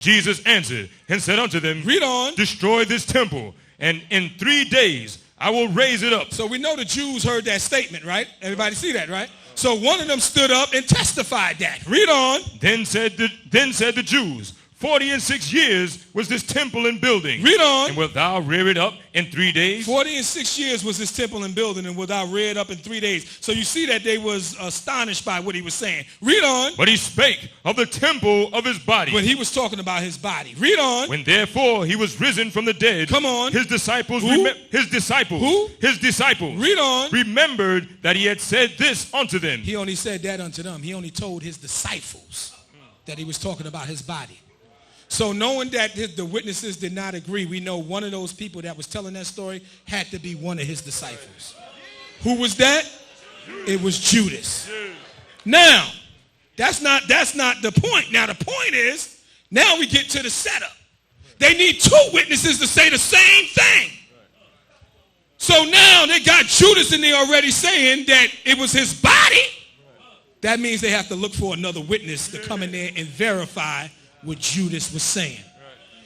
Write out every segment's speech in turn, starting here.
Jesus answered and said unto them, Read on. Destroy this temple, and in 3 days I will raise it up. So we know the Jews heard that statement, right? Everybody see that, right? So one of them stood up and testified that. Read on. Then said the Jews, 40 and 6 years was this temple in building. Read on. And wilt thou rear it up in 3 days? 40 and 6 years was this temple in building, and wilt thou rear it up in 3 days? So you see that they was astonished by what he was saying. Read on. But he spake of the temple of his body. When he was talking about his body. Read on. When therefore he was risen from the dead. Come on. His disciples. Who? His disciples. Who? His disciples. Read on. Remembered that he had said this unto them. He only said that unto them. He only told his disciples that he was talking about his body. So knowing that the witnesses did not agree, we know one of those people that was telling that story had to be one of his disciples. Who was that? It was Judas. Now, that's not the point. Now the point is, now we get to the setup. They need 2 witnesses to say the same thing. So now they got Judas in there already saying that it was his body. That means they have to look for another witness to come in there and verify what Judas was saying.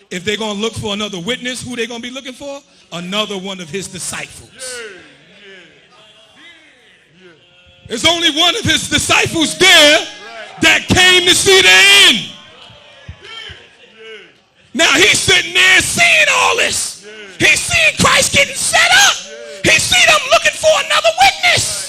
If they're going to look for another witness, who they going to be looking for? Another one of his disciples. There's only one of his disciples there that came to see the end. Now he's sitting there seeing all this. He's seeing Christ getting set up. He's seeing them looking for another witness.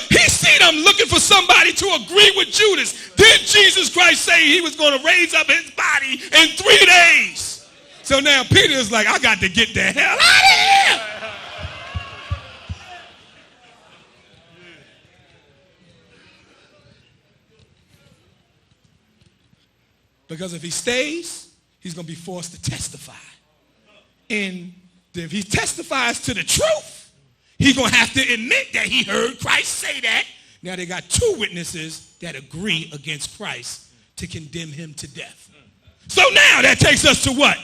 He's seen them looking for somebody to agree with Judas. Did Jesus Christ say he was going to raise up his body in 3 days? So now Peter is like, I got to get the hell out of here. Because if he stays, he's going to be forced to testify. And if he testifies to the truth, he's going to have to admit that he heard Christ say that. Now they got 2 witnesses that agree against Christ to condemn him to death. So now that takes us to what?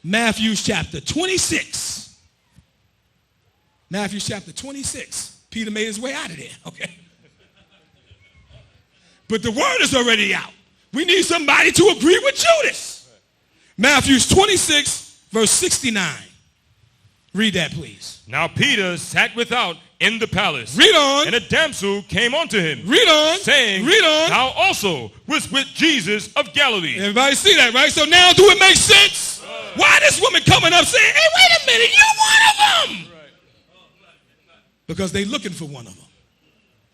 Matthew chapter 26. Matthew chapter 26. Peter made his way out of there, okay? But the word is already out. We need somebody to agree with Judas. Matthew 26, verse 69. Read that, please. Now Peter sat without in the palace. Read on. And a damsel came unto him. Read on. Saying, Read on. Thou also was with Jesus of Galilee. Everybody see that, right? So now do it make sense? Why this woman coming up saying, hey, wait a minute, you're one of them? Because they looking for one of them.